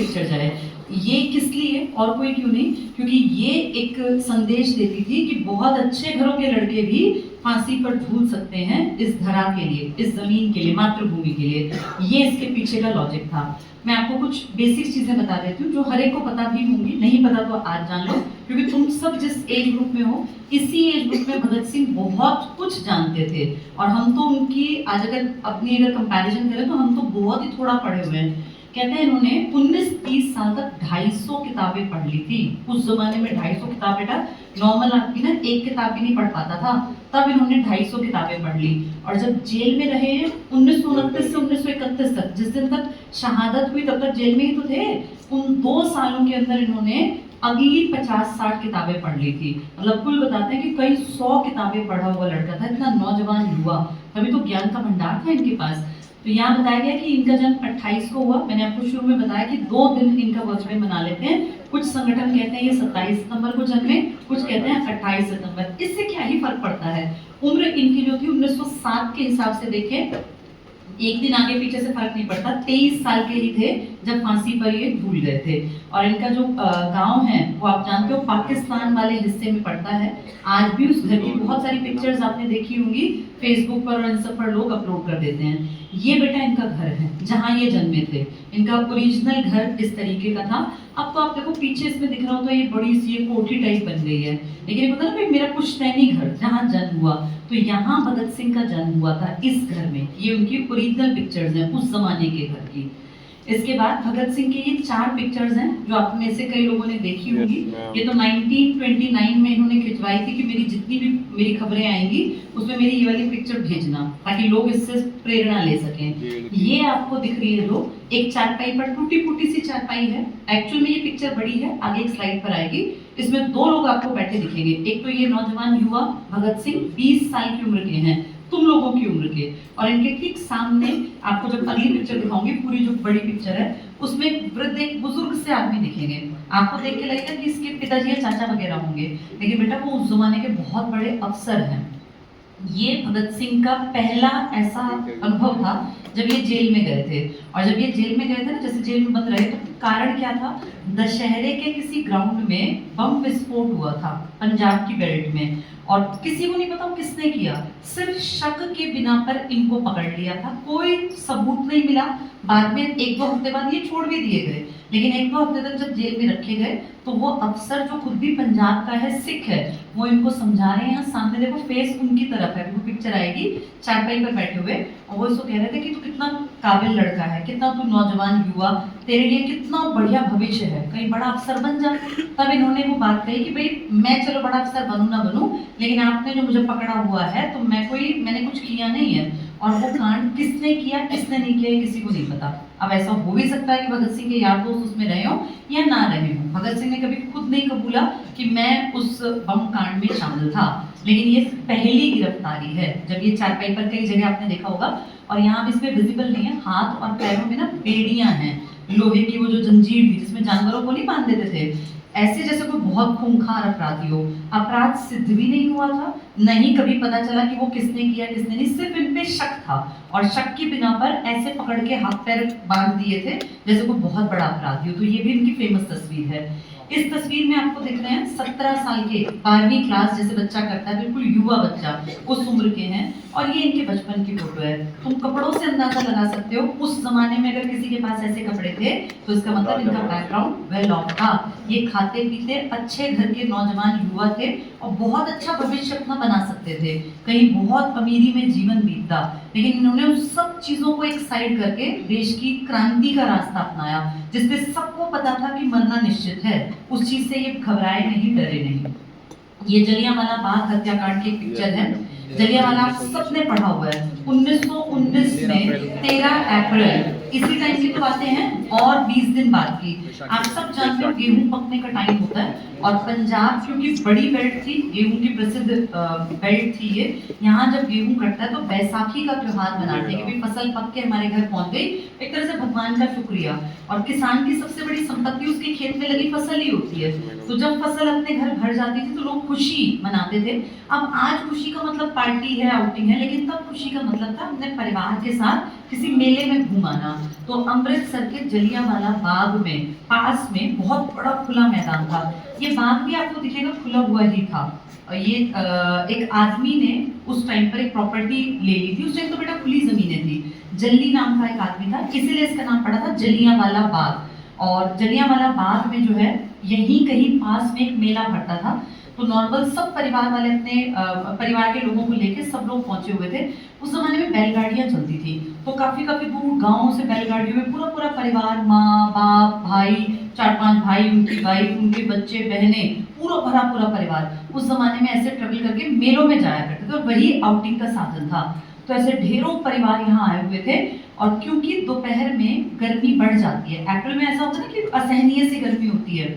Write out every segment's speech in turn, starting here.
Picture जाए। ये किस लिए और कोई क्यों नहीं, क्योंकि ये एक संदेश देती थी कि बहुत अच्छे घरों के लड़के भी फांसी पर झूल सकते हैं इस धरा के लिए, इस जमीन के लिए, मातृभूमि के लिए। ये इसके पीछे का लॉजिक था। मैं आपको कुछ बेसिक चीजें बता देती हूँ जो हर एक को पता भी होंगी, नहीं पता तो आज जान लो, क्योंकि तुम सब जिस एज ग्रुप में हो, इसी एज ग्रुप में भगत सिंह बहुत कुछ जानते थे। और हम तो उनकी आज अगर कंपैरिजन करें तो हम तो बहुत ही थोड़ा पढ़े हुए हैं। कहते हैं इन्होंने 19-20 साल तक 250 किताबें पढ़ ली थी। उस जमाने में 250 किताब बेटा नॉर्मल आदमी ना एक किताब भी नहीं पढ़ पाता था, तब इन्होंने 250 किताबें पढ़ ली। और जब जेल में रहे 1929 से 1931 तक, जिस दिन तक शहादत हुई तब तक जेल में ही तो थे, उन 2 सालों के अंदर इन्होंने अगली 50-60 किताबें पढ़ ली थी। मतलब कुल बताते हैं कि कई 100 किताबें पढ़ा हुआ लड़का था, इतना नौजवान युवा, तभी तो ज्ञान का भंडार था इनके पास। तो यहाँ बताया गया कि इनका जन्म 28 को हुआ। मैंने आपको शुरू में बताया कि 2 दिन इनका बर्थडे मना लेते हैं। कुछ संगठन कहते हैं ये 27 सितंबर को जन्मे, कुछ कहते हैं 28 सितंबर। इससे क्या ही फर्क पड़ता है। उम्र इनकी जो थी 1907 के हिसाब से देखें, एक दिन आगे पीछे से फर्क नहीं पड़ता। 23 साल के ही थे जब फांसी पर ये झूल गए थे। और इनका जो गांव है वो आप जानते हो पाकिस्तान वाले हिस्से में पड़ता है। आज भी उस घर की बहुत सारी पिक्चर्स आपने देखी होंगी, फेसबुक पर और इन सब पर लोग अपलोड कर देते हैं। ये बेटा इनका घर है जहाँ ये जन्मे थे। इनका ओरिजिनल घर इस तरीके का था। अब तो आप देखो पीछे इसमें दिख रहा हो तो ये बड़ी सी कोठी टाइप बन गई है, लेकिन ये पता ना भाई मेरा पुश्तैनी घर जहाँ जन्म हुआ, तो यहाँ भगत सिंह का जन्म हुआ था इस घर में। ये उनकी ओरिजिनल पिक्चर्स हैं उस जमाने के घर की। इसके बाद भगत सिंह की ये 4 पिक्चर्स हैं जो आप में से कई लोगों ने देखी होंगी। ये तो 1929 में इन्होंने खिंचवाई थी कि मेरी जितनी भी मेरी खबरें आएंगी उसमें मेरी ये वाली पिक्चर भेजना, ताकि लोग इससे प्रेरणा ले सकें। ये आपको दिख रही है जो एक चारपाई पर टूटी फूटी सी चारपाई है। एक्चुअल में ये पिक्चर बड़ी है, आगे एक स्लाइड पर आएगी। इसमें 2 लोग आपको बैठे दिखेंगे। एक तो ये नौजवान युवा भगत सिंह 20 साल की उम्र के हैं, तुम लोगों की उम्र के, और इनके ठीक सामने आपको जब अगली पिक्चर दिखाऊंगी, पूरी जो बड़ी पिक्चर है उसमें वृद्ध एक बुजुर्ग से आदमी दिखेंगे। आपको देख के लगेगा कि इसके पिताजी या चाचा वगैरह होंगे, लेकिन बेटा वो उस जमाने के बहुत बड़े अफसर हैं। ये भगत सिंह का पहला ऐसा अनुभव था जब ये जेल में गए थे। और जब ये जेल में गए थे ना, जैसे जेल में बंद रहे, तो कारण क्या था, दशहरे के किसी ग्राउंड में बम विस्फोट हुआ था पंजाब की बेल्ट में, और किसी को नहीं पता वो किसने किया। सिर्फ शक के बिना पर इनको पकड़ लिया था, कोई सबूत नहीं मिला। बाद में 1-2 हफ्ते बाद ये छोड़ भी दिए गए, लेकिन 1-2 हफ्ते तक जब जेल में रखे गए तो वो अफसर जो खुद भी पंजाब का है, सिख है, वो इनको समझा रहे हैं। यहाँ सामने देखो फेस उनकी तरफ है, वो पिक्चर आएगी, चारपाई पर बैठे हुए, और वो इसको कह रहे थे कि तू कितना काबिल लड़का है, कितना तू नौजवान युवा, तेरे लिए कितना बढ़िया भविष्य है, कहीं बड़ा अफसर बन जा। तब इन्होंने वो बात कही कि भाई मैं चलो बड़ा अफसर बनूं ना बनूं, लेकिन आपने जो मुझे पकड़ा हुआ है तो मैंने कुछ किया नहीं है। और वो कांड किसने किया किसने नहीं किया किसी को नहीं पता। अब ऐसा हो भी सकता है कि भगत सिंह के यार दोस्त उसमें रहे हो या ना रहे हो। भगत सिंह ने कभी खुद नहीं कबूला कि मैं उस बम कांड में शामिल था, लेकिन ये पहली गिरफ्तारी है। जब ये चारपाई पर कई जगह आपने देखा होगा, और यहाँ इसमें विजिबल नहीं है, हाथ और पैरों में ना बेड़ियां हैं लोहे की, वो जो जंजीर थी जिसमें जानवरों को नहीं बांध देते थे, ऐसे जैसे कोई बहुत खूंखार अपराधी हो। अपराध सिद्ध भी नहीं हुआ था, नहीं कभी पता चला कि वो किसने किया किसने नहीं, सिर्फ इन पे शक था, और शक की बिना पर ऐसे पकड़ के हाथ पैर बांध दिए थे जैसे कोई बहुत बड़ा अपराधी हो। तो ये भी इनकी फेमस तस्वीर है। इस तस्वीर में आपको दिख रहे हैं 17 साल के 12वीं क्लास जैसे बच्चा करता है, बिल्कुल युवा बच्चा उस उम्र के हैं, और ये इनके बचपन की फोटो है। तुम कपड़ों से अंदाजा लगा सकते हो उस जमाने में अगर किसी के पास ऐसे कपड़े थे तो इसका मतलब इनका बैकग्राउंड वेल ऑफ था। ये खाते पीते अच्छे घर के नौजवान युवा थे और बहुत अच्छा भविष्य अपना बना सकते थे, कहीं बहुत अमीरी में जीवन बीतता, लेकिन इन्होंने उस सब चीजों को एक साइड करके देश की क्रांति का रास्ता अपनाया, जिसपे सबको पता था कि मरना निश्चित है। उस चीज से ये घबराए नहीं, डरे नहीं। ये जलियांवाला बाग हत्याकांड की पिक्चर है। जलियांवाला आप सबने पढ़ा हुआ है। 1919 में 13 अप्रैल, इसी टाइम की तो बातें हैं, और 20 दिन बाद की। आप सब जानते हो गेहूं पकने का टाइम होता है, और पंजाब क्योंकि बड़ी बेल्ट थी, गेहूं की प्रसिद्ध बेल्ट थी ये, यहाँ जब गेहूं कटता है तो बैसाखी का त्योहार मनाते हैं कि भाई फसल पक के हमारे घर पहुंच गई, एक तरह से भगवान का शुक्रिया। और किसान की सबसे बड़ी संपत्ति उसके खेत में लगी फसल ही होती है, तो जब फसल अपने घर भर जाती थी तो लोग खुशी मनाते थे। अब आज खुशी का मतलब पार्टी है, आउटिंग है, लेकिन तब खुशी का मतलब था अपने परिवार के साथ किसी मेले में घूम आना। तो अमृतसर के जलियांवाला बाग में पास में बहुत बड़ा खुला मैदान था। ये बाग भी आपको दिखेगा खुला हुआ ही था। ये एक आदमी ने उस टाइम पर एक प्रॉपर्टी ले ली थी। उस टाइम तो बेटा खुली जमीनें थी। जल्ली नाम का एक आदमी था, इसीलिए इसका नाम पड़ा था जलियांवाला बाग। और जलियांवाला बाग में जो है यहीं कहीं पास में एक मेला भरता था। तो नॉर्मल सब परिवार वाले अपने परिवार के लोगों को लेके सब लोग पहुंचे हुए थे। उस जमाने में बैलगाड़ियां चलती थी, तो काफी काफी दूर गांव से बैलगाड़ियों में पूरा पूरा परिवार, माँ बाप भाई, 4-5 भाई, उनकी वाइफ, उनके बच्चे बहने, पूरा भरा पूरा परिवार उस जमाने में ऐसे ट्रेवल करके मेलों में जाया करते थे और वही आउटिंग का साधन था। तो ऐसे ढेरों परिवार यहाँ आए हुए थे। और क्योंकि दोपहर में गर्मी बढ़ जाती है, अप्रैल में ऐसा होता है ना कि असहनीय सी गर्मी होती है।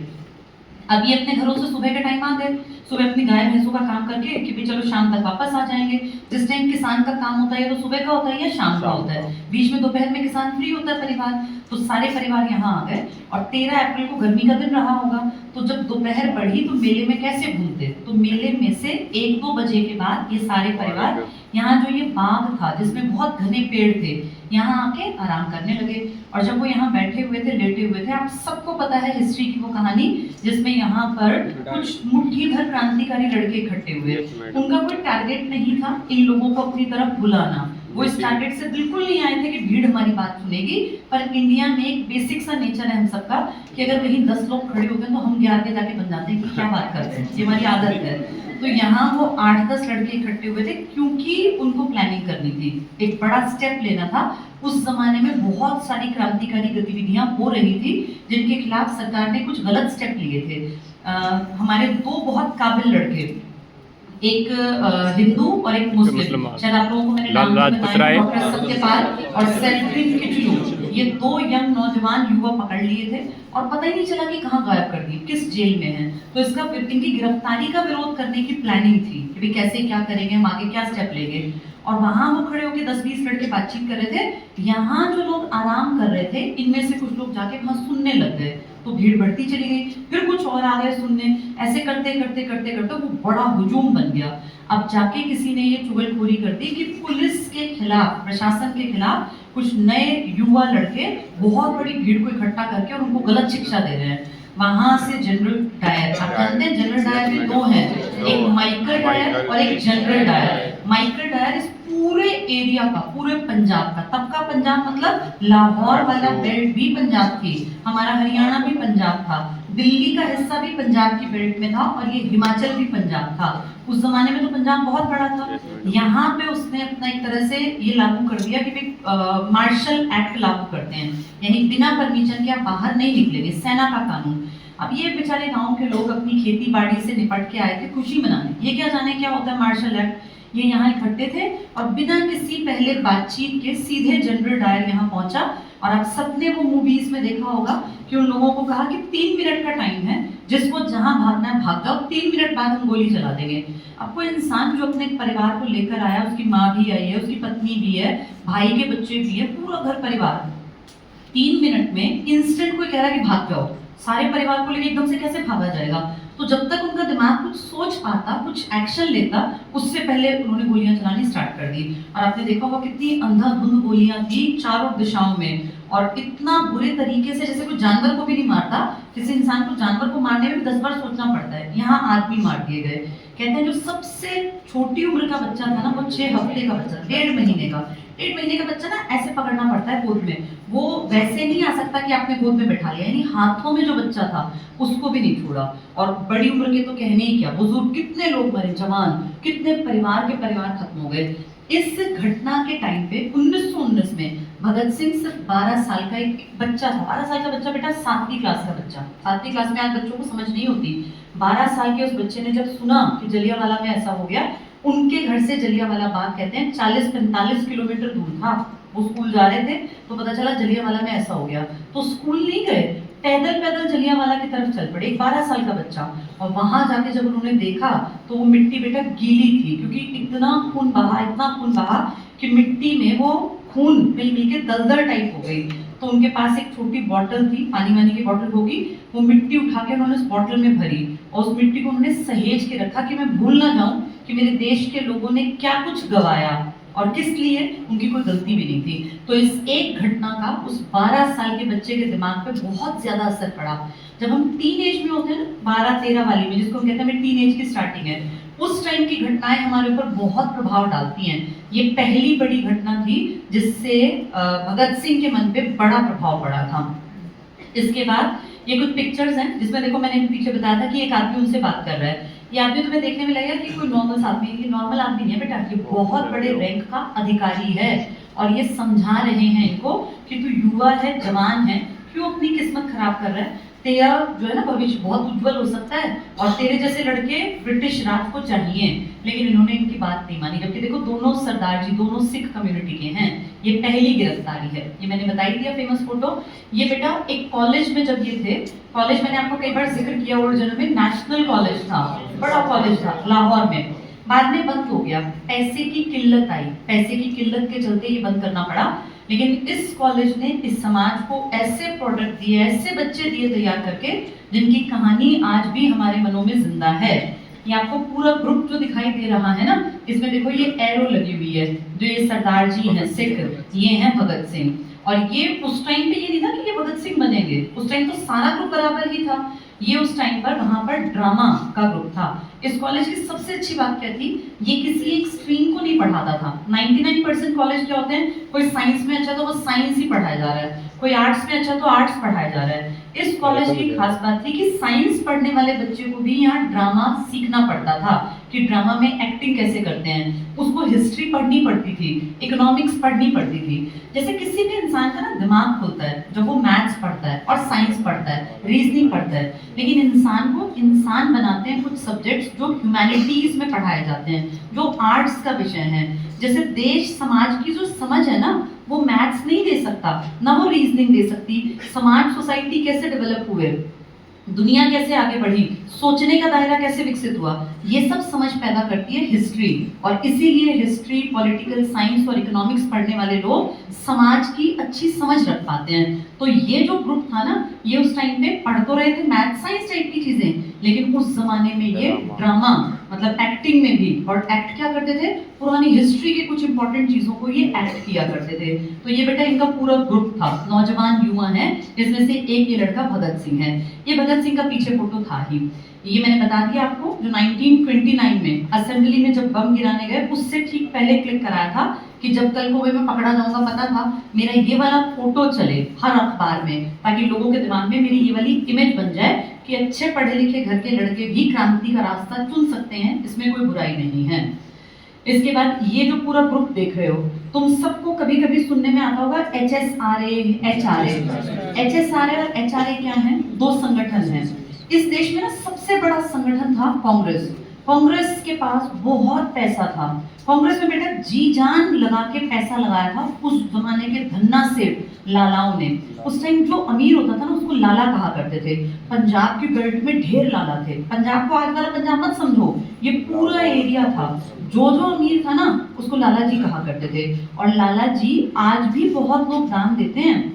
अब ये अपने घरों से सुबह के टाइम आ गए, सुबह अपनी गाय भैंसों का काम करके कि भाई चलो शाम तक वापस आ जाएंगे। जिस टाइम किसान का काम होता है तो सुबह का होता है या शाम का होता है, बीच में दोपहर में किसान फ्री होता है परिवार। तो सारे परिवार यहाँ आ गए और 13 अप्रैल को गर्मी का दिन रहा होगा। तो जब दोपहर बढ़ी तो मेले में कैसे घूमते, तो मेले में से 1-2 बजे के बाद ये सारे परिवार यहाँ जो ये बाग था जिसमें बहुत घने पेड़ थे, यहाँ आके आराम करने लगे। और जब वो यहाँ बैठे हुए थे, लेटे हुए थे, आप सबको पता है हिस्ट्री की वो कहानी जिसमें यहाँ पर कुछ मुट्ठी भर क्रांतिकारी लड़के इकट्ठे हुए। उनका कोई टारगेट नहीं था इन लोगों को अपनी तरफ बुलाना। वो इस टारगेट से बिल्कुल नहीं आए थे कि भीड़ हमारी बात सुनेगी। पर इंडिया में एक बेसिक सा नेचर है हम सबका कि अगर कहीं 10 लोग खड़े होते हैं तो हम आगे जाके बन जाते हैं कि क्या बात करते हैं, ये हमारी आदत है। तो यहाँ वो 8-10 लड़के इकट्ठे हुए थे क्योंकि उनको प्लानिंग करनी थी, एक बड़ा स्टेप लेना था। उस जमाने में बहुत सारी क्रांतिकारी गतिविधियां हो रही थी जिनके खिलाफ सरकार ने कुछ गलत स्टेप लिए थे। हमारे 2 बहुत काबिल लड़के, एक हिंदू और एक मुस्लिम, शायद आप लोगों को मैंने नाम बताया, डॉक्टर सत्यपाल और सेल्फिन किचलू, ये 2 यंग नौजवान युवा पकड़ लिए थे और पता ही नहीं चला कि कहाँ गायब कर दिए, किस जेल में हैं। तो इसका इनकी गिरफ्तारी का विरोध करने की प्लानिंग थी कि भाई कैसे क्या करेंगे, हम आगे क्या स्टेप लेंगे। और वहां वो खड़े होकर 10-20 लड़के बातचीत कर रहे थे। यहाँ जो लोग आराम कर रहे थे इनमें से कुछ लोग जाके वहां सुनने लग गए, तो भीड़ बढ़ती चली गई। फिर कुछ और आ गए सुनने। ऐसे करते करते करते करते वो बड़ा हुजूम बन गया। अब जाके किसी ने ये चुगलखोरी कर दी कि पुलिस के खिलाफ, प्रशासन के खिलाफ कुछ नए युवा लड़के बहुत बड़ी भीड़ को इकट्ठा करके और उनको गलत शिक्षा दे रहे हैं। वहां से जनरल डायर, आप जानते हैं जनरल डायर में 2 हैं, एक माइकल डायर और एक जनरल डायर। माइकल डायर इस पूरे एरिया का, पूरे पंजाब का, तब का पंजाब मतलब लाहौर वाला बेल्ट भी पंजाब थी, हमारा हरियाणा भी पंजाब था, दिल्ली का हिस्सा भी पंजाब की बेल्ट में था और ये हिमाचल भी पंजाब था। उस जमाने में तो पंजाब बहुत बड़ा था। यहाँ पे उसने अपना एक तरह से ये लागू कर दिया कि मार्शल एक्ट लागू करते हैं, यानी बिना परमिशन के आप बाहर नहीं निकलेंगे, सेना का कानून। अब ये बेचारे गांव के लोग अपनी खेती बाड़ी से निपट के आए थे खुशी मनाने, ये क्या जाने क्या होता है मार्शल एक्ट। ये यहाँ इकट्ठे थे और बिना किसी पहले बातचीत के सीधे जनरल डायर यहाँ पहुंचा। और आप सबने वो मूवीज में देखा होगा कि उन लोगों को कहा कि 3 मिनट का टाइम है, जिसको जहां भागना है भाग जाओ, 3 मिनट बाद हम गोली चला देंगे। अब कोई इंसान जो अपने परिवार को लेकर आया, उसकी माँ भी आई है, उसकी पत्नी भी है, भाई के बच्चे भी है, पूरा घर परिवार, 3 मिनट में इंस्टेंट कोई कह रहा है कि भाग जाओ, सारे परिवार को लेकर एकदम से कैसे भागा जाएगा। तो जब तक उनका दिमाग कुछ सोच पाता, कुछ एक्शन लेता, उससे पहले उन्होंने गोलियां चलानी स्टार्ट कर दी। और आपने देखा होगा कितनी अंधाधुंध गोलियां थी चारों दिशाओं में, और इतना बुरे तरीके से जैसे कोई जानवर को भी नहीं मारता, किसी इंसान को जानवर को मारने में भी 10 बार सोचना पड़ता है, यहाँ आदमी मार दिए गए। कहते हैं जो सबसे छोटी उम्र का बच्चा था ना, वो 6 हफ्ते का बच्चा, 1.5 महीने का, 1.5 महीने का बच्चा ना ऐसे पकड़ना पड़ता है गोद में, वो वैसे नहीं आ सकता कि आपने गोद में बैठा लिया, यानी हाथों में जो बच्चा था उसको भी नहीं छोड़ा। और बड़ी उम्र के तो कहने ही क्या, बुजुर्ग कितने लोग मरे, जवान कितने परिवार के परिवार खत्म हो गए। इस घटना के टाइम पे 1919 में भगत सिंह सिर्फ 12 साल का एक बच्चा था। 12 साल का बच्चा बेटा 7वीं क्लास का बच्चा, 7वीं क्लास में आज बच्चों को समझ नहीं होती। 12 साल के उस बच्चे ने जब सुना कि जलियांवाला में ऐसा हो गया, उनके घर से जलियांवाला बाग कहते हैं 40-45 किलोमीटर दूर था, वो स्कूल जा रहे थे तो पता चला जलियांवाला में ऐसा हो गया, तो स्कूल नहीं गए, पैदल पैदल जलियांवाला की तरफ चल पड़े, 12 साल का बच्चा। और वहां जाके जब उन्होंने देखा तो वो मिट्टी बेटा गीली थी, क्योंकि इतना खून बहा कि मिट्टी में वो खून मिल के दलदल टाइप हो गई। तो उनके पास एक छोटी बॉटल थी, पानी वानी की बॉटल होगी, वो मिट्टी उठा के उन्होंने उस बॉटल में भरी और उस मिट्टी को उन्होंने सहेज के रखा कि मैं भूल ना जाऊं कि मेरे देश के लोगों ने क्या कुछ गवाया और किस लिए? उनकी कोई गलती भी नहीं थी। तो इस एक घटना का उस 12 साल के बच्चे के दिमाग पे बहुत ज्यादा असर पड़ा। जब हम टीन एज में होते हैं ना, 12-13 वाली में, जिसको हम कहते हैं टीन एज की स्टार्टिंग है, उस टाइम की घटनाएं हमारे ऊपर बहुत प्रभाव डालती हैं। ये पहली बड़ी घटना थी जिससे भगत सिंह के मन पे बड़ा प्रभाव पड़ा था। इसके बाद ये कुछ पिक्चर्स हैं जिसमें देखो, मैंने पीछे बताया था कि एक आदमी उनसे बात कर रहा है। ये आदमी तुम्हें देखने में लगेगा कि कोई नॉर्मल आदमी, ये नॉर्मल आदमी नहीं है बेटा, ये बहुत बड़े रैंक का अधिकारी है। और ये समझा रहे हैं इनको कि तू युवा है, जवान है, क्यों अपनी किस्मत खराब कर रहा है? तेरा जो है ना भविष्य बहुत उज्जवल हो सकता है, और तेरे जैसे लड़के ब्रिटिश राज को चाहिए। लेकिन इन्होंने इनकी बात नहीं मानी। जबकि देखो, दोनों सरदार जी दोनों सिख कम्युनिटी के हैं। ये पहली गिरफ्तारी है, ये मैंने बताई दिया फेमस फोटो। ये बेटा एक कॉलेज में जब ये थे, कॉलेज मैंने आपको कई बार जिक्र किया, ओरिजिनल में नेशनल कॉलेज था, बड़ा कॉलेज था लाहौर में, बाद में बंद हो गया। पैसे की किल्लत आई, पैसे की किल्लत के चलते ये बंद करना पड़ा। लेकिन इस कॉलेज ने इस समाज को ऐसे प्रोडक्ट दिए, ऐसे बच्चे दिए तैयार करके, जिनकी कहानी आज भी हमारे मनों में जिंदा है। ये आपको पूरा ग्रुप जो दिखाई दे रहा है ना, इसमें देखो ये एरो लगी हुई है, जो ये सरदार जी हैं सिख, ये हैं भगत सिंह। और ये उस टाइम पे ये नहीं था कि ये भगत सिंह बनेंगे, उस टाइम तो सारा ग्रुप बराबर ही था। ये उस टाइम पर वहां पर ड्रामा का ग्रुप था। इस कॉलेज की सबसे अच्छी बात क्या थी, ये किसी एक स्ट्रीम को नहीं पढ़ाता था। 99% कॉलेज क्या होते हैं, कोई साइंस में अच्छा तो वो साइंस ही पढ़ाया जा रहा है, कोई आर्ट्स में अच्छा तो आर्ट्स पढ़ाया जा रहा है। इस कॉलेज की खास बात थी कि साइंस पढ़ने वाले बच्चे को भी यहाँ ड्रामा सीखना पड़ता था, कि ड्रामा में एक्टिंग कैसे करते हैं। उसको हिस्ट्री पढ़नी पड़ती थी, इकोनॉमिक्स पढ़नी पड़ती थी। जैसे किसी भी इंसान का ना दिमाग खुलता है जब वो मैथ्स पढ़ता है और साइंस पढ़ता है, रीजनिंग पढ़ता है। लेकिन इंसान को इंसान बनाते हैं कुछ सब्जेक्ट्स जो ह्यूमैनिटीज में पढ़ाए जाते हैं, जो आर्ट्स का विषय है। जैसे देश समाज की जो समझ है ना, वो मैथ्स नहीं दे सकता, ना वो रीजनिंग दे सकती। समाज सोसाइटी कैसे डेवलप हुए, दुनिया कैसे आगे बढ़ी, सोचने का दायरा कैसे विकसित हुआ, ये सब समझ पैदा करती है हिस्ट्री। और इसीलिए हिस्ट्री, पॉलिटिकल साइंस और इकोनॉमिक्स पढ़ने वाले लोग समाज की अच्छी समझ रख पाते हैं। तो ये जो ग्रुप था ना, ये उस टाइम पे पढ़ तो रहे थे मैथ साइंस टाइप की चीजें, लेकिन उस जमाने में ये ड्रामा मतलब एक्टिंग में भी, और एक्ट क्या करते थे, पुरानी हिस्ट्री के कुछ इंपॉर्टेंट चीजों को ये एक्ट किया करते थे। तो ये बेटा इनका पूरा ग्रुप था, नौजवान युवा है, जिसमें से एक ये लड़का भगत सिंह है। ये भगत सिंह का पीछे फोटो था ही, ये मैंने बता दिया आपको, जो 1929 में असेंबली में जब बम गिराने गए, उससे ठीक पहले क्लिक कराया था कि जब कल को मैं पकड़ा जाऊंगा, पता था मेरा ये वाला फोटो चले हर अखबार में, ताकि लोगों के दिमाग में मेरी ये वाली इमेज बन जाए कि अच्छे पढ़े लिखे घर के लड़के भी क्रांति का रास्ता चुन सकते हैं, इसमें कोई बुराई नहीं है। इसके बाद ये जो पूरा ग्रुप देख रहे हो, तुम सबको कभी कभी सुनने में आता होगा HSRA, HRA। HSRA और HRA क्या है? दो संगठन हैं। इस देश में ना सबसे बड़ा संगठन था कांग्रेस। कांग्रेस के पास बहुत पैसा था। कांग्रेस में बेटा जी जान लगा के पैसा लगाया था उस जमाने के धन्ना सेठ लालाओं ने। उस टाइम जो अमीर होता था ना, उसको लाला कहा करते थे। पंजाब की बेल्ट में ढेर लाला थे। पंजाब को आज वाला पंजाब मत समझो, ये पूरा एरिया था। जो जो अमीर था ना, उसको लाला जी कहा करते थे। और लाला जी आज भी बहुत लोग दान देते हैं,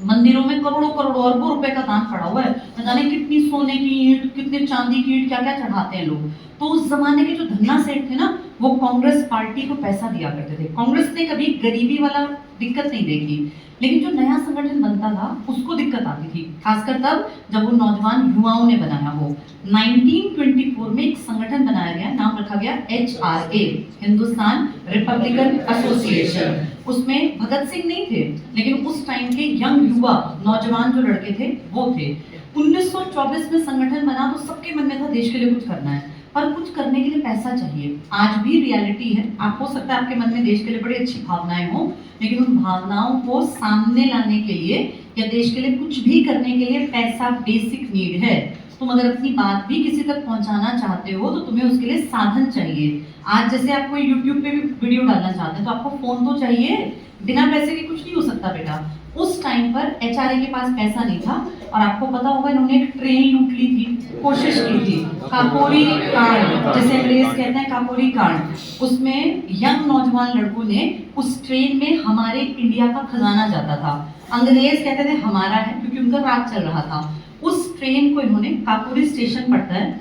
मंदिरों में करोड़ों करोड़ों अरबों रुपए का दान पड़ा हुआ है। न जाने कितनी सोने की ईंट, कितने चांदी की ईंट, क्या क्या चढ़ाते हैं लोग। तो उस जमाने के जो धन्ना सेठ थे ना, वो कांग्रेस पार्टी को पैसा दिया करते थे। कांग्रेस ने कभी गरीबी वाला दिक्कत नहीं देखी, लेकिन जो नया संगठन बनता था उसको दिक्कत आती थी, खासकर तब जब वो नौजवान युवाओं ने बनाया हो। 1924 में एक संगठन बनाया गया, नाम रखा गया HRA, हिंदुस्तान रिपब्लिकन एसोसिएशन। उसमें भगत सिंह नहीं थे, लेकिन उस टाइम के यंग युवा नौजवान जो लड़के थे वो थे। 1924 में संगठन बना तो सबके मन में था देश के लिए कुछ करना है, पर कुछ करने के लिए पैसा चाहिए। आज भी रियलिटी है, आप हो सकता है आपके मन में देश के लिए बड़ी अच्छी भावनाएं हो, लेकिन उन भावनाओं को सामने लाने के लिए या देश के लिए कुछ भी करने के लिए पैसा बेसिक नीड है। तुम अगर अपनी बात भी किसी तक पहुंचाना चाहते हो तो तुम्हें उसके लिए साधन चाहिए। आज जैसे आप कोई YouTube पे भी वीडियो डालना चाहते हैं तो आपको फोन तो चाहिए, बिना पैसे के कुछ नहीं हो सकता बेटा। उस टाइम पर HRA के पास पैसा नहीं था, और आपको पता होगा इन्होंने एक ट्रेन लूट ली थी, कोशिश की थी, काकोरी कांड जिसे अंग्रेज कहते हैं, काकोरी कांड। उसमें यंग नौजवान लड़कों ने उस ट्रेन में हमारे इंडिया का खजाना जाता था, अंग्रेज कहते थे हमारा है, क्योंकि उनका राज चल रहा था। उस ट्रेन को इन्होंने, काकोरी स्टेशन पड़ता है,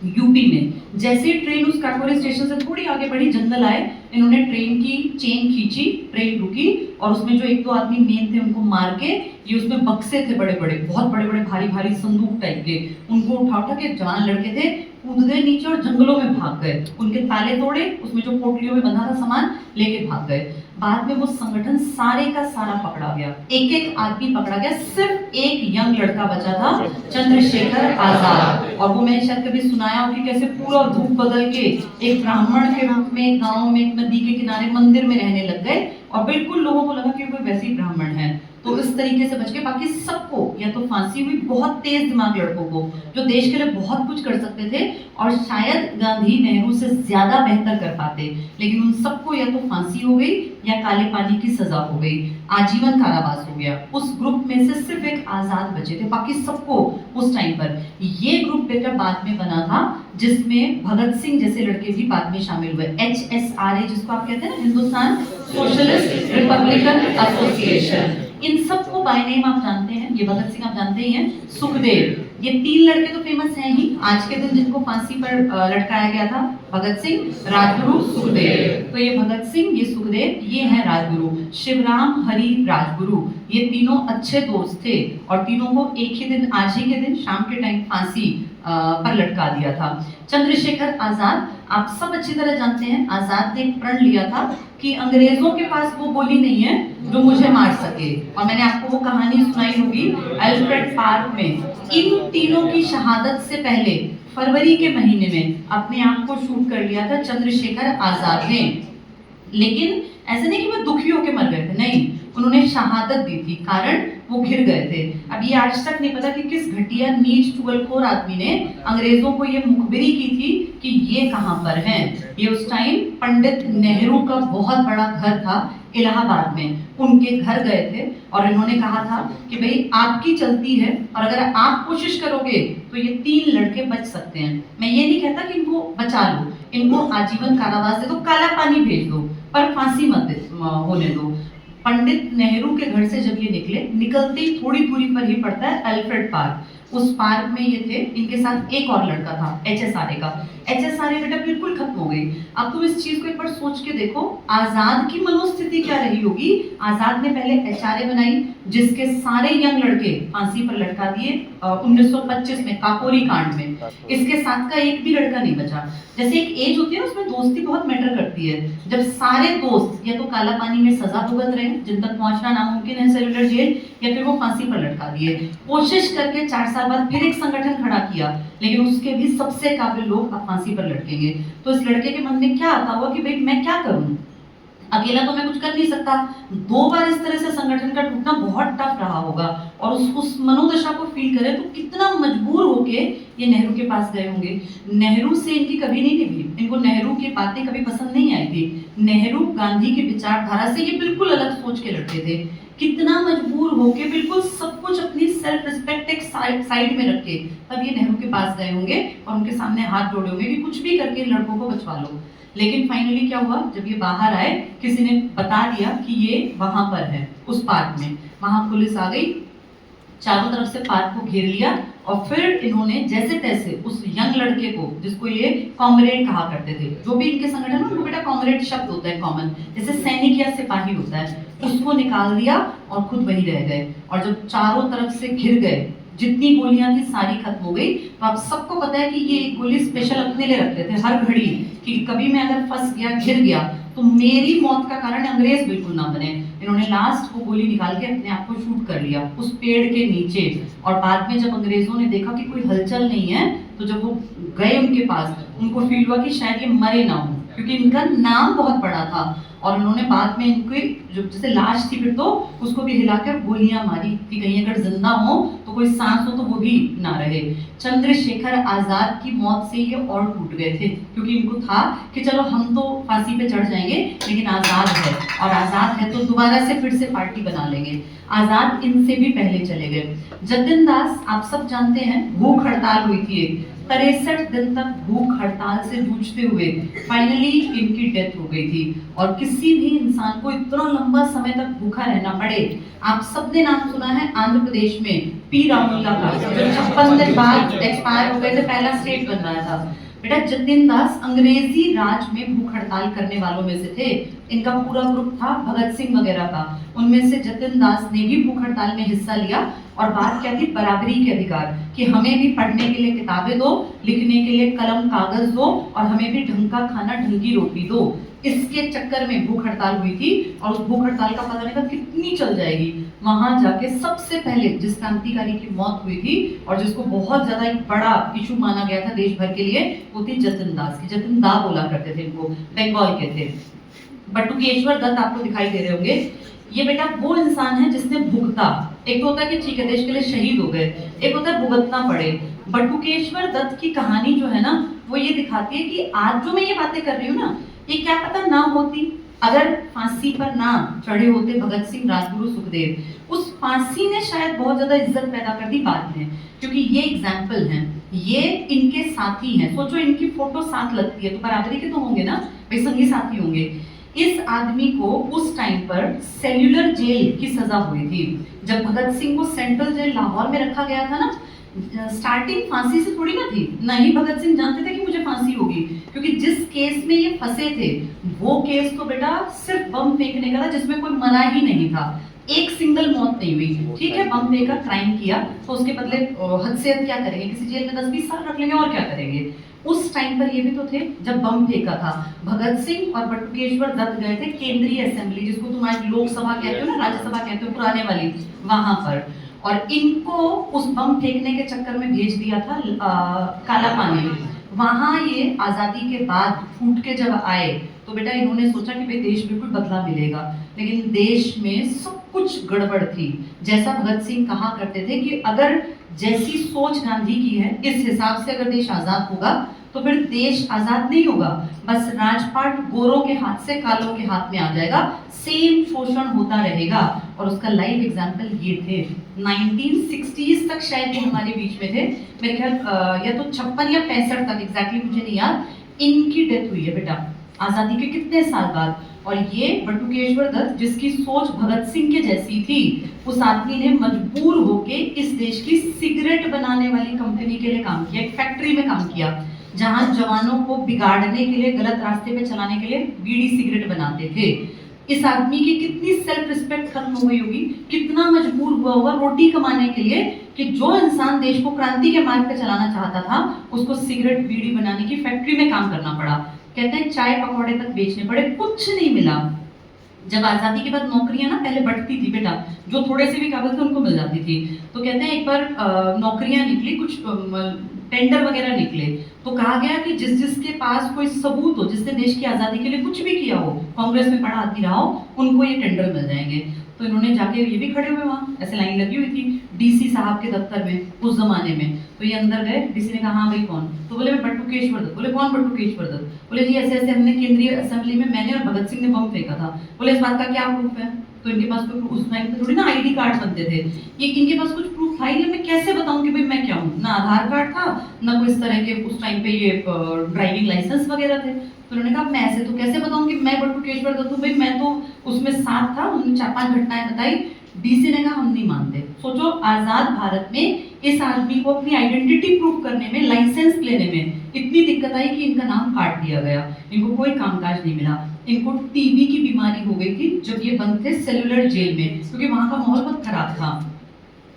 यूपी में जैसे ट्रेन उस काकोरी स्टेशन से थोड़ी आगे बढ़ी, जंगल आए, इन्होंने ट्रेन की चेन खींची, ट्रेन रुकी और उसमें जो एक दो आदमी मेन थे उनको मार के, ये उसमें बक्से थे बड़े बड़े, बहुत बड़े बड़े भारी भारी संदूक टाइप के, उनको उठा उठा के जवान लड़के थे, कूद गए नीचे और जंगलों में भाग गए, उनके ताले तोड़े, उसमें जो पोटलियों में बंधा था सामान लेके भाग गए। बाद में वो संगठन सारे का सारा पकड़ा गया, एक एक आदमी पकड़ा गया, सिर्फ एक यंग लड़का बचा था, चंद्रशेखर आजाद। और वो मैंने शायद कभी सुनाया हो कि कैसे पूरा रूप बदल के एक ब्राह्मण के रूप में गांव में एक नदी के किनारे मंदिर में रहने लग गए और बिल्कुल लोगों को लगा कि वो वैसे ही ब्राह्मण है, तो इस तरीके से बच गए। बाकी सबको या तो फांसी हुई, बहुत तेज दिमाग लड़कों को जो देश के लिए बहुत कुछ कर सकते थे और शायद गांधी नेहरू से ज्यादा बेहतर कर पाते, लेकिन उन सबको या तो फांसी हो गई या काले पानी की सजा हो गई, आजीवन कारावास हो गया। उस ग्रुप में से सिर्फ एक आजाद बचे थे, बाकी सबको उस टाइम पर। ये ग्रुप बेटा बाद में बना था जिसमें भगत सिंह जैसे लड़के भी बाद में शामिल हुए, HSRA जिसको आप कहते हैं ना, हिंदुस्तान सोशलिस्ट रिपब्लिकन एसोसिएशन। इन सबको बाय नेम आप जानते हैं, ये भगत सिंह आप जानते ही हैं, सुखदेव, ये तीन लड़के तो फेमस हैं ही। आज के दिन जिनको फांसी पर लटकाया गया था, भगत सिंह, राजगुरु, सुखदेव। तो ये भगत सिंह, ये सुखदेव, ये है राजगुरु। शिवराम, हरि, राजगुरु, ये तीनों अच्छे दोस्त थे और तीनों को एक ही दिन, आज ही के दिन शाम के टाइम फांसी पर लटका दिया था। चंद्रशेखर आजाद, आप सब अच्छी तरह जानते हैं, आजाद ने एक प्रण लिया था कि अंग्रेजों के पास वो गोली नहीं है जो मुझे मार सके। और मैंने आपको वो कहानी सुनाई होगी अल्फ्रेड पार्क में। इन तीनों की शहादत से पहले फरवरी के महीने में अपने आप को शूट कर लिया था चंद्रशेखर आजाद ने। लेकिन ऐसे नहीं कि वो दुखी होकर मर गए थे, नहीं, उन्होंने शहादत दी थी, कारण वो घिर गए थे। अब ये आज तक नहीं पता कि किस घटिया नीच चुगलखोर आदमी ने अंग्रेजों को ये मुखबिरी की थी कि ये कहां पर हैं। ये उस टाइम पंडित नेहरू का बहुत बड़ा घर था इलाहाबाद में, उनके घर गए थे और इन्होंने कहा था कि भाई आपकी चलती है और अगर आप कोशिश करोगे तो ये तीन लड़के बच सकते हैं। मैं ये नहीं कहता कि इनको बचा लो, इनको आजीवन कारावास दे दो, काला पानी भेज दो, पर फांसी मत होने दो। पंडित नेहरू के घर से जब ये निकले, निकलते ही थोड़ी दूरी पर ही पड़ता है अल्फ्रेड पार्क, उस पार्क में ये थे, इनके साथ एक और लड़का था HSRA का। HSRA बेटा बिल्कुल खत्म हो गई। अब तुम इस चीज को एक बार सोच के देखो, आजाद की मनोस्थिति क्या रही होगी। आजाद ने पहले HRA बनाई जिसके सारे यंग लड़के फांसी पर लटका दिए 1925 में काकोरी कांड में। इसके साथ का एक भी लड़का नहीं बचा। जैसे एक एज होती है ना, उसमें दोस्ती बहुत मैटर करती है। जब सारे दोस्त या तो काला पानी में सजा भुगत रहे हैं, जिन तक पहुंचना नामुमकिन है, सेलुलर जेल, या फिर वो फांसी पर लटका दिए। कोशिश करके 4 साल बाद फिर एक संगठन खड़ा किया, लेकिन उसके भी सबसे काबिल लोग अब फांसी पर लटकेंगे। तो इस लड़के के मन में क्या आता होगा कि भाई मैं क्या करूं, अकेला तो मैं कुछ कर नहीं सकता। 2 बार इस तरह से संगठन का टूटना बहुत टफ रहा होगा और उस मनोदशा को फील करें तो कितना मजबूर होके ये नेहरू के पास गए होंगे। नेहरू से इनकी कभी नहीं निभी, इनको नेहरू की बातें कभी पसंद नहीं आई थी। नेहरू गांधी की विचारधारा से ये बिल्कुल अलग सोच के लड़ते थे। कितना मजबूर होके बिल्कुल सब कुछ अपनी सेल्फ रिस्पेक्ट एक साइड में रखे तब ये नेहरू के पास गए होंगे और उनके सामने हाथ जोड़े होंगे कि कुछ भी करके लड़कों को बचवा लो। लेकिन फाइनली क्या हुआ, जब ये बाहर आए, किसी ने बता दिया कि ये वहां पर है उस पार्क में। वहां पुलिस आ गई, चारों तरफ से पार्क को घेर लिया और फिर इन्होंने जैसे तैसे उस यंग लड़के को, जिसको ये कॉमरेड कहा करते थे, जो भी इनके संगठन में उनको बेटा कॉमरेड शब्द होता है कॉमन, जैसे सैनिक या सिपाही होता है, उसको निकाल दिया और खुद वही रह गए। और जब चारों तरफ से घिर गए, जितनी गोलियां थी सारी खत्म हो गई। तो आप सबको पता है कि ये एक गोली स्पेशल अपने लिए रखते थे हर घड़ी कि कभी मैं अगर फंस गया, घिर गया, तो मेरी मौत का कारण अंग्रेज बिल्कुल ना बने। इन्होंने लास्ट वो गोली निकाल के अपने आप को शूट कर लिया उस पेड़ के नीचे। और बाद में जब अंग्रेजों ने देखा कि कोई हलचल नहीं है, तो जब वो गए उनके पास, उनको फील हुआ कि शायद ये मरे ना हो, क्योंकि इनका नाम बहुत बड़ा था। और उन्होंने बाद में इनकी जो जैसे लाश थी, फिर तो उसको भी हिलाकर गोलियां मारी कि कहीं अगर जिंदा हो तो कोई सांस हो तो वो भी ना रहे। चंद्रशेखर आजाद की मौत से ये और टूट गए थे, क्योंकि इनको था कि चलो हम तो फांसी पे चढ़ जाएंगे, लेकिन आजाद है, और आजाद है तो दोबारा से फिर से पार्टी बना लेंगे। आजाद इनसे भी पहले चले गए। जतिन दास आप सब जानते हैं, भूख हड़ताल हुई थी, 63 दिन तक भूख हड़ताल से जूझते हुए फाइनली इनकी डेथ हो गई थी। और किसी भी इंसान को इतना लंबा समय तक भूखा रहना पड़े, आप सबने नाम सुना है आंध्र प्रदेश में पी रामुल्ला का, जो 56 दिन बाद एक्सपायर हो गए थे, पहला स्टेट बन रहा था। बेटा जतिन दास अंग्रेजी राज में भूख हड़ताल करने वालों में से थे। इनका पूरा ग्रुप था भगत सिंह वगैरह का, उनमें से जतिन दास ने भी भूख हड़ताल में हिस्सा लिया। और बात क्या थी? बराबरी के अधिकार, कि हमें भी पढ़ने के लिए किताबें दो, लिखने के लिए कलम कागज दो, और हमें भी ढंग का खाना, ढंग की रोटी दो। इसके चक्कर में भूख हड़ताल हुई थी, और उस भूख हड़ताल का पता नहीं था कितनी चल जाएगी। वहां जाके सबसे पहले जिस क्रांतिकारी की मौत हुई थी और जिसको बहुत ज्यादा एक बड़ा इशू माना गया था देश भर के लिए, वो थी जतिन दास की। जतिन दा बोला करते थे इनको, बंगाल के थे। बटुकेश्वर दत्त आपको दिखाई दे रहे होंगे। ये बेटा वो इंसान है जिसने भुगता। एक तो होता है कि ठीक है देश के लिए शहीद हो गए, एक होता है भुगतना पड़े। बटुकेश्वर दत्त की कहानी जो है ना, वो ये दिखाती है कि आज जो मैं ये बातें कर रही हूँ ना, ये क्या पता ना होती अगर फांसी पर ना चढ़े होते भगत सिंह, राजगुरु, सुखदेव। उस फांसी ने शायद बहुत ज्यादा इज्जत पैदा कर दी बाद में, क्योंकि ये एग्जाम्पल हैं, ये इनके साथी हैं। सोचो इनकी फोटो साथ लगती है तो बराबरी के तो होंगे ना भाई, संगी साथी होंगे। इस आदमी को उस टाइम पर सेल्यूलर जेल की सजा हुई थी। जब भगत सिंह को सेंट्रल जेल लाहौर में रखा गया था ना, स्टार्टिंग फांसी से थोड़ी ना थी, नहीं भगत सिंह जानते थे कि मुझे फांसी होगी, क्योंकि जिस केस में ये फंसे थे वो केस तो बेटा सिर्फ बम फेंकने का था, जिसमें कोई मरा ही नहीं था, एक सिंगल मौत नहीं हुई। ठीक है, बम फेंका, क्राइम किया, तो उसके बदले हद से हद क्या करेंगे, किसी जेल में 10-20 साल रख लेंगे और क्या करेंगे। उस टाइम पर ये भी तो थे जब बम फेंका था। भगत सिंह और बटुकेश्वर दत्त गए थे केंद्रीय असेंबली, जिसको तुम आज लोकसभा कहते हो ना, राज्यसभा कहते हो पुराने वाली, वहां पर। और इनको उस बम फेंकने के चक्कर में भेज दिया था काला पानी में। वहां ये आजादी के बाद फूट के जब आए तो बेटा इन्होंने सोचा कि भाई देश बिल्कुल बदला मिलेगा, लेकिन देश में सब कुछ गड़बड़ थी। जैसा भगत सिंह कहा करते थे कि अगर जैसी सोच गांधी की है, इस हिसाब से अगर देश आजाद होगा तो फिर देश आजाद नहीं होगा, बस राजपाट गोरों के हाथ से कालों के हाथ में आ जाएगा, सेम शोषण होता रहेगा। और उसका लाइव एग्जाम्पल ये थे। 1960s तक शायद ये हमारे बीच में थे, मेरे ख्याल या तो 56 या 65 तक, एग्जैक्टली मुझे नहीं याद, इनकी डेथ हुई है बेटा आजादी के कितने साल बाद। और ये बटुकेश्वर दत्त जिसकी सोच भगत सिंह के जैसी थी, उस आदमी ने मजबूर होके इस देश की सिगरेट बनाने वाली कंपनी के लिए काम किया, एक फैक्ट्री में काम किया, जहां जवानों को बिगाड़ने के लिए, गलत रास्ते पे चलाने के लिए बीड़ी सिगरेट बनाते थे। इस आदमी की कितनी सेल्फ रिस्पेक्ट खत्म हो गई होगी, कितना मजबूर हुआ होगा रोटी कमाने के लिए, कि जो इंसान देश को क्रांति के मार्ग पे चलाना चाहता था उसको सिगरेट बीड़ी बनाने की फैक्ट्री में काम करना पड़ा। कहते हैं चाय पकौड़े तक बेचने पड़े, कुछ नहीं मिला। जब आजादी के बाद नौकरियां ना पहले बढ़ती थी बेटा, जो थोड़े से भी काबिल थे उनको मिल जाती थी, तो कहते हैं एक बार नौकरियां निकली, कुछ टेंडर वगैरह निकले, तो कहा गया कि जिस जिसके पास कोई सबूत हो, जिसने देश की आजादी के लिए कुछ भी किया हो, कांग्रेस में पढ़ा आदमी रहा हो, उनको ये टेंडर मिल जाएंगे। तो इन्होंने जाके, ये भी खड़े हुए वहाँ, ऐसे लाइन लगी हुई थी डीसी साहब के दफ्तर में उस जमाने में। तो ये अंदर गए, डीसी ने कहा हाँ भाई कौन, तो बोले मैं बटुकेश्वर दत्त। बोले कौन बटुकेश्वर दत्त? बोले जी ऐसे ऐसे हमने केंद्रीय असेंबली में मैंने और भगत सिंह ने बम फेंका था। बोले इस बात का क्या प्रूफ है? तो इनके पास कोई, उस टाइम पे थोड़ी ना आईडी कार्ड बनते थे, ये इनके पास कुछ प्रूफ था ही नहीं। मैं कैसे बताऊं कि भाई मैं क्या हूँ? ना आधार कार्ड था, ना कोई इस तरह के उस टाइम पे ये ड्राइविंग लाइसेंस वगैरह थे। तो उन्होंने कहा मैं ऐसे तो कैसे बताऊं कि मैं बटुकेश्वर दत्त हूँ, भाई मैं तो उसमें साथ था, उन्होंने 4-5 घटनाएं बताई। डीसी ने कहा हम नहीं मानते। सोचो आजाद भारत में इस आदमी को अपनी आइडेंटिटी प्रूव करने में, लाइसेंस लेने में इतनी दिक्कत आई कि इनका नाम काट दिया गया, इनको कोई कामकाज नहीं मिला। इनको टीबी की बीमारी हो गई थी जब ये बंद थे सेल्यूलर जेल में, क्योंकि वहां का माहौल बहुत खराब था।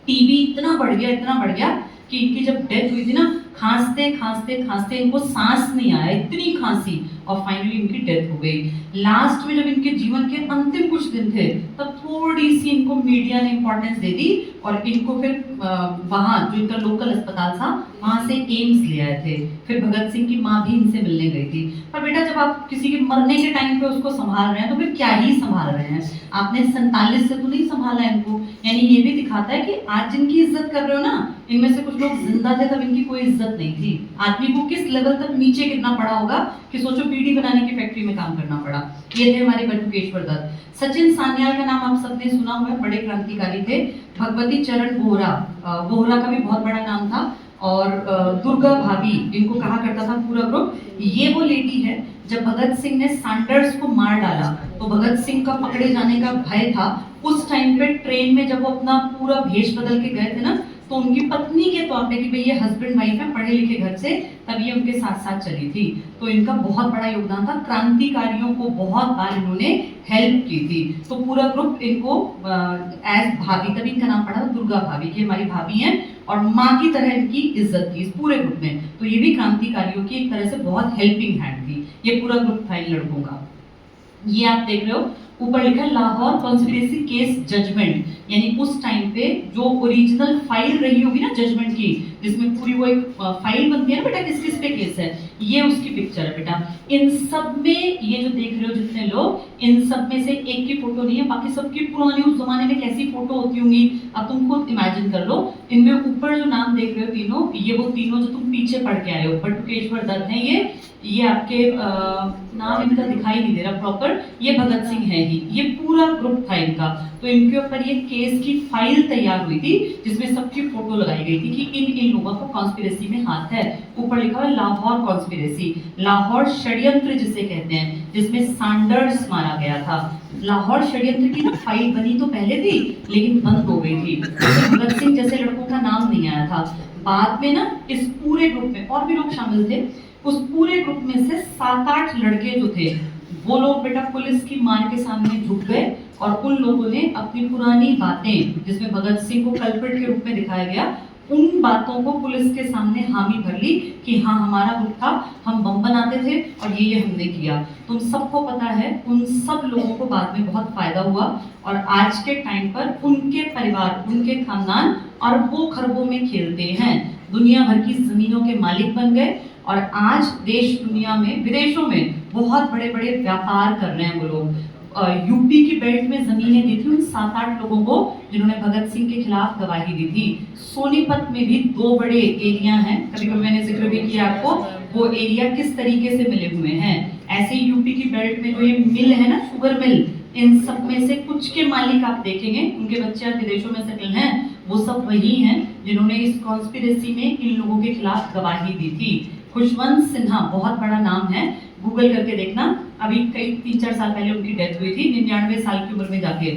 टीबी इतना बढ़ गया कि इनकी जब डेथ हुई थी ना, खांसते खांसते खांसते इनको सांस नहीं आया, इतनी खांसी, और फाइनली इनकी डेथ हो गई। लास्ट में जब इनके जीवन के अंतिम कुछ दिन थे, तब थोड़ी सी इनको मीडिया ने इंपॉर्टेंस दे दी, और इनको फिर वहां जो इनका लोकल अस्पताल था वहां से एम्स ले आए थे। फिर भगत सिंह की माँ भी इनसे मिलने गई थी। पर बेटा जब आप किसी के मरने के टाइम पे उसको संभाल रहे हैं, तो फिर क्या ही संभाल रहे हैं? आपने 47 से तो नहीं संभाला इनको। यानी ये भी दिखाता है कि आज जिनकी इज्जत कर रहे हो ना, इनमें से कुछ लोग जिंदा थे तब इनकी कोई इज्जत नहीं थी। आदमी को किस लेवल तक नीचे गिरना पड़ा होगा कि सोचो बीड़ी बनाने की फैक्ट्री में काम करना पड़ा। ये थे हमारे बटुकेश्वर दत्त। सचिन सान्याल का नाम आप सबने सुना हुआ है, बड़े क्रांतिकारी थे। भगवती चरण बोहरा, बोहरा का भी बहुत बड़ा नाम था। और दुर्गा भाभी, इनको कहा करता था पूरा ग्रुप। ये वो लेडी है, जब भगत सिंह ने सैंडर्स को मार डाला तो भगत सिंह का पकड़े जाने का भय था। उस टाइम पे ट्रेन में जब वो अपना पूरा भेष बदल के गए थे ना, तो उनकी पत्नी के तौर पे कि भाई ये हस्बैंड वाइफ है, पढ़े लिखे घर से, तब ये उनके साथ साथ चली थी। तो इनका बहुत बड़ा योगदान था, क्रांतिकारियों को बहुत बार इन्होंने हेल्प की थी। तो पूरा ग्रुप इनको एज भाभी, तभी इनका नाम पड़ा था दुर्गा भाभी, की हमारी भाभी हैं और माँ की तरह इनकी इज्जत थी इस पूरे ग्रुप में। तो ये भी क्रांतिकारियों की एक तरह से बहुत हेल्पिंग हैंड थी। ये पूरा ग्रुप था इन लड़कों का। ये आप देख रहे हो, ऊपर लिखा है लाहौर कॉन्स्पिरेसी केस जजमेंट, यानी उस टाइम पे जो ओरिजिनल फाइल रही होगी ना जजमेंट की, जिसमें पूरी वो एक फाइल बनती है ना बेटा, किस किस पे केस है, ये उसकी पिक्चर है बेटा। इन सब में ये जो देख रहे हो जितने लोग, इन सब में से एक की फोटो नहीं है, बाकी सबकी पुरानी उस जमाने में कैसी फोटो होती होंगी अब तुम खुद इमेजिन कर लो। इनमें ऊपर जो नाम देख रहे हो तीनों, ये वो तीनों जो तुम पीछे पढ़ के आए हो, बटुकेश्वर दत्त हैं ये आपके नाम इनका दिखाई नहीं दे रहा प्रॉपर, ये भगत सिंह है ही, ये पूरा ग्रुप था इनका। तो इनके ऊपर ये केस की फाइल तैयार हुई थी जिसमें सबकी फोटो लगाई गई थी कि इन लोगों का कॉन्स्पिरेसी में हाथ है। ऊपर लिखा है लाहौर कॉन्स्पिरेसी, लाहौर षड्यंत्र जिसे कहते हैं, जिसमें सैंडर्स मारा गया था। लाहौर षड्यंत्र की फाइल बनी तो पहले थी लेकिन बंद हो गई थी, भगत सिंह जैसे लड़कों का नाम नहीं आया था। बाद में ना इस पूरे ग्रुप में और भी लोग शामिल थे, उस पूरे ग्रुप में से 7-8 लड़के जो थे वो लोग बेटा पुलिस की मार के सामने झुक गए और उन लोगों ने अपनी पुरानी बातें, जिसमें भगत सिंह को कल्प्रिट के रूप में दिखाया गया, उन बातों को पुलिस के सामने हामी भर ली कि हाँ हमारा ग्रुप था, हम बम बनाते थे और ये हमने किया। तुम सबको पता है उन सब लोगों को बाद में बहुत फायदा हुआ और आज के टाइम पर उनके परिवार, उनके खानदान अरबों खरबों में खेलते हैं, दुनिया भर की जमीनों के मालिक बन गए और आज देश दुनिया में विदेशों में बहुत बड़े बड़े व्यापार कर रहे हैं वो लोग। यूपी की बेल्ट में जमीनें दी थी उन 7-8 लोगों को जिन्होंने भगत सिंह के खिलाफ गवाही दी थी। सोनीपत में भी 2 बड़े एरिया हैं, कभी कभी मैंने जिक्र भी किया आपको, वो एरिया किस तरीके से मिले हुए हैं। ऐसे ही यूपी की बेल्ट में जो ये मिल है ना, शुगर मिल, इन सब में से कुछ के मालिक आप देखेंगे, उनके बच्चे विदेशों में सेटल हैं, वो सब वही हैं जिन्होंने इस कॉन्स्पिरेसी में इन लोगों के खिलाफ गवाही दी थी। खुशवंत सिन्हा बहुत बड़ा नाम है, गूगल करके देखना, अभी कई 3-4 साल पहले उनकी डेथ हुई थी 99 साल की उम्र में जाके।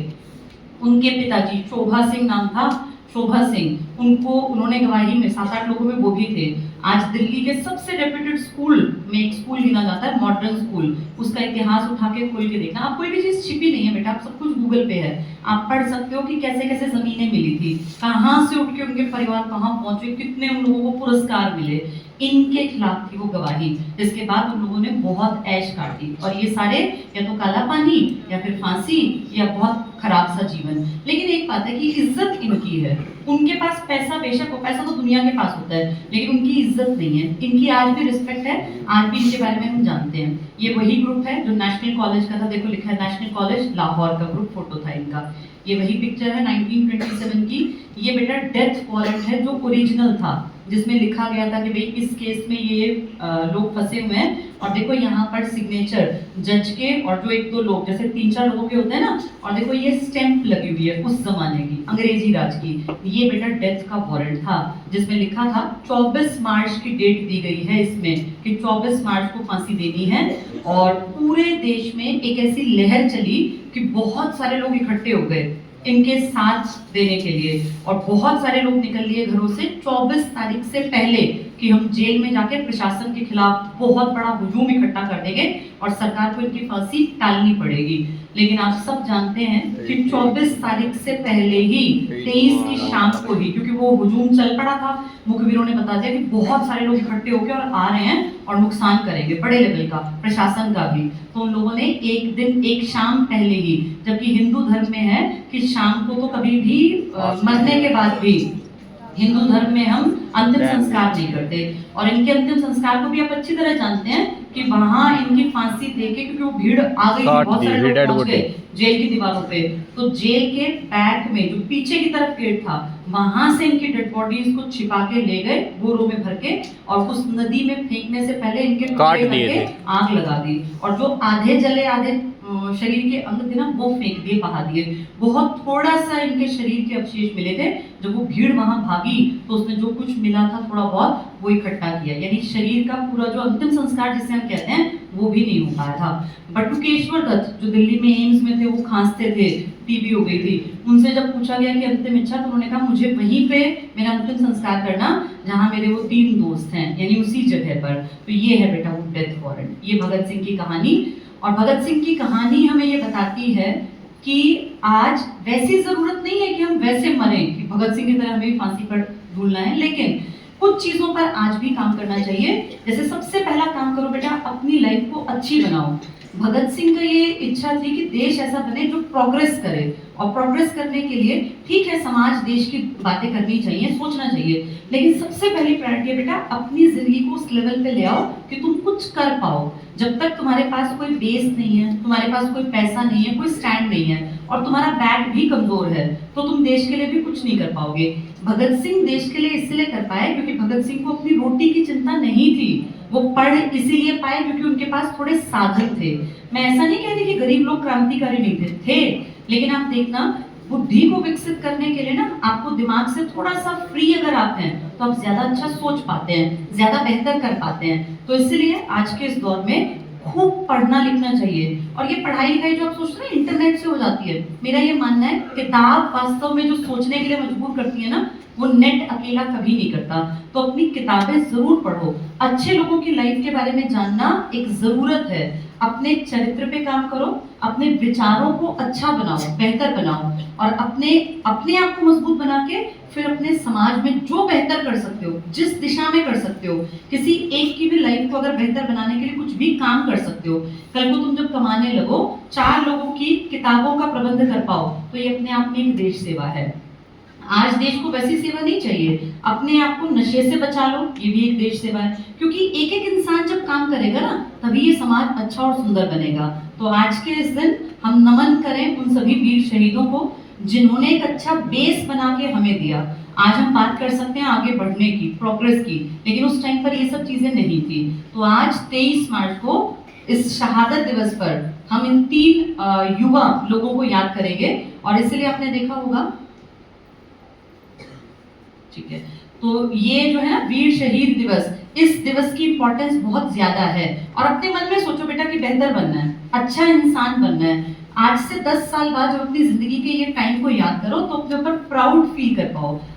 उनके पिताजी शोभा सिंह नाम था, शोभा सिंह, उन्होंने गवाही में 7-8 लोगों में वो भी थे। आज दिल्ली के सबसे रेप्यूटेड स्कूल में एक स्कूल गिना जाता है मॉडर्न स्कूल, उसका इतिहास उठा के खोल के देखना, आप कोई भी चीज छिपी नहीं है बेटा, आप सब कुछ गूगल पे है, आप पढ़ सकते हो कि कैसे कैसे जमीनें मिली थी, कहाँ से उठ के उनके परिवार कहाँ पहुंचे, कितने उन लोगों को पुरस्कार मिले, इनके खिलाफ थी वो गवाही। जिसके बाद उन लोगों ने बहुत ऐश काटी और ये सारे या तो काला पानी या फिर फांसी या बहुत खराब सा जीवन। लेकिन एक बात है कि इज्जत इनकी है, उनके पास पैसा, बेशक हो, पैसा तो दुनिया के पास होता है, लेकिन उनकी इज्जत नहीं है, इनकी आज भी रिस्पेक्ट है, आज भी इनके बारे में हम जानते हैं। ये वही ग्रुप है जो नेशनल कॉलेज का था, देखो लिखा है नेशनल कॉलेज लाहौर का ग्रुप फोटो था इनका। ये वही पिक्चर है 1927 की, ये बेटा डेथ वारंट है जो ओरिजिनल था, जिसमें लिखा गया था कि भाई इस केस में ये लोग फंसे हुए हैं, और देखो यहाँ पर सिग्नेचर जज के और जो 1-2 लोग, जैसे 3-4 लोगों के होते हैं ना, और देखो ये स्टैंप लगी हुई है उस जमाने की, अंग्रेजी राज की। ये बेटा डेथ का वारंट था जिसमें लिखा था 24 मार्च की डेट दी गई है इसमें कि 24 मार्च को फांसी देनी है, और पूरे देश में एक ऐसी लहर चली कि बहुत सारे लोग इकट्ठे हो गए इनके साथ देने के लिए, और बहुत सारे लोग निकल लिए घरों से 24 तारीख से पहले कि हम जेल में जाके प्रशासन के खिलाफ बहुत बड़ा हुजूम इकट्ठा कर देंगे और सरकार को इनकी फांसी टालनी पड़ेगी। लेकिन आप सब जानते हैं कि 24 तारीख से पहले ही 23 की शाम को ही, क्योंकि वो हुजूम चल पड़ा था, मुखबिरों ने बता दिया कि बहुत सारे लोग इकट्ठे होकर और आ रहे हैं और नुकसान करेंगे बड़े लेवल का, प्रशासन का भी। तो उन लोगों ने एक दिन, एक शाम पहले ही, जबकि हिंदू धर्म में है कि शाम को तो कभी भी मरने के बाद भी हिंदू धर्म में हम अंतिम संस्कार नहीं करते, और इनके अंतिम संस्कार को भी आप अच्छी तरह जानते हैं कि वहां इनकी फांसी देके, क्योंकि वो भीड़ आ गई थी, बहुत सारे लोग पहुंच गए जेल की दीवारों पे, तो जेल के बैक में जो पीछे की तरफ गेट था, वहां से इनकी डेड बॉडीज को छिपा के ले गए बोरों में भर के, और उस नदी में फेंकने से पहले इनके टुकड़े करके आग लगा दी, और जो आधे जले आधे शरीर के अंग थे ना वो फेंक दिए, बहा दिए। बहुत थोड़ा सा इनके शरीर के अवशेष मिले थे, जब वो भीड़ वहां भागी तो उसमें जो कुछ मिला था थोड़ा बहुत वो इकट्ठा किया, यानी शरीर का पूरा जो अंतिम संस्कार जिसे हम कहते हैं वो भी नहीं हो पाया था। बटुकेश्वर दत्त जो दिल्ली में एम्स में थे, वो खांसते थे, टीबी हो गई थी, उनसे जब पूछा गया कि अंतिम इच्छा, तो उन्होंने कहा मुझे वहीं पे मेरा अंतिम संस्कार करना जहाँ मेरे वो 3 दोस्त हैं, यानी उसी जगह पर। तो ये है बेटा वो डेथ वारंट, ये भगत सिंह की कहानी। और भगत सिंह की कहानी हमें ये बताती है कि आज वैसी जरूरत नहीं है कि हम वैसे मरें कि भगत सिंह की तरह हमें फांसी पर झूलना है, लेकिन कुछ चीजों पर आज भी काम करना चाहिए। जैसे सबसे पहला काम करो बेटा, अपनी लाइफ को अच्छी बनाओ। भगत सिंह का ये इच्छा थी कि देश ऐसा बने जो प्रोग्रेस करे, और प्रोग्रेस करने के लिए ठीक है समाज देश की बातें करनी चाहिए, सोचना चाहिए, लेकिन सबसे पहली प्रायोरिटी बेटा अपनी जिंदगी को उस लेवल पे ले आओ कि तुम कुछ कर पाओ। जब तक तुम्हारे पास कोई बेस नहीं है, तुम्हारे पास कोई पैसा नहीं है, कोई स्टैंड नहीं है, और तुम्हारा बैक भी कमजोर है, तो तुम देश के लिए भी कुछ नहीं कर पाओगे। भगत सिंह देश के लिए इसलिए कर पाए क्योंकि भगत सिंह को अपनी रोटी की चिंता नहीं थी। वो पढ़ इसीलिए पाए क्योंकि उनके पास थोड़े साधन थे। मैं ऐसा नहीं कह रही कि गरीब लोग क्रांतिकारी नहीं थे, लेकिन आप देखना बुद्धि को विकसित करने के लिए ना आपको दिमाग से थोड़ा सा फ्री अगर आते हैं तो आप ज्यादा अच्छा सोच पाते हैं, ज्यादा बेहतर कर पाते हैं। तो इसलिए आज के इस दौर में खूब पढ़ना लिखना चाहिए। और ये पढ़ाई लिखाई जो आप सोच रहे हैं इंटरनेट से हो जाती है, मेरा ये मानना है किताब वास्तव में जो सोचने के लिए मजबूर करती है ना, वो नेट अकेला कभी नहीं करता। तो अपनी किताबें जरूर पढ़ो, अच्छे लोगों की लाइफ के बारे में जानना एक जरूरत है। अपने चरित्र पे काम करो, अपने विचारों को अच्छा बनाओ, बेहतर बनाओ, और अपने आप को मजबूत बना के फिर अपने समाज में जो बेहतर कर सकते हो, जिस दिशा में कर सकते हो, किसी एक की भी लाइफ को अगर बेहतर बनाने के लिए कुछ भी काम कर सकते हो। कल को तुम जब कमाने लगो, 4 लोगों की किताबों का प्रबंध कर पाओ, तो ये अपने आप में एक देश सेवा है। आज देश को वैसी सेवा नहीं चाहिए, अपने आप को नशे से बचा लो, ये भी एक देश सेवा है। क्योंकि एक एक इंसान जब काम करेगा ना, तभी ये समाज अच्छा और सुंदर बनेगा। तो आज के इस दिन हम नमन करें उन सभी वीर शहीदों को जिन्होंने एक अच्छा बेस बना के हमें दिया। आज हम बात कर सकते हैं आगे बढ़ने की, प्रोग्रेस की, लेकिन उस टाइम पर ये सब चीजें नहीं थी। तो आज 23 मार्च को इस शहादत दिवस पर हम इन 3 युवा लोगों को याद करेंगे। और इसलिए आपने देखा होगा, ठीक है, तो ये जो है ना वीर शहीद दिवस, इस दिवस की इंपॉर्टेंस बहुत ज्यादा है। और अपने मन में सोचो बेटा कि बेहतर बनना है, अच्छा इंसान बनना है। आज से 10 साल बाद जब अपनी जिंदगी के ये टाइम को याद करो तो अपने ऊपर प्राउड फील कर पाओ।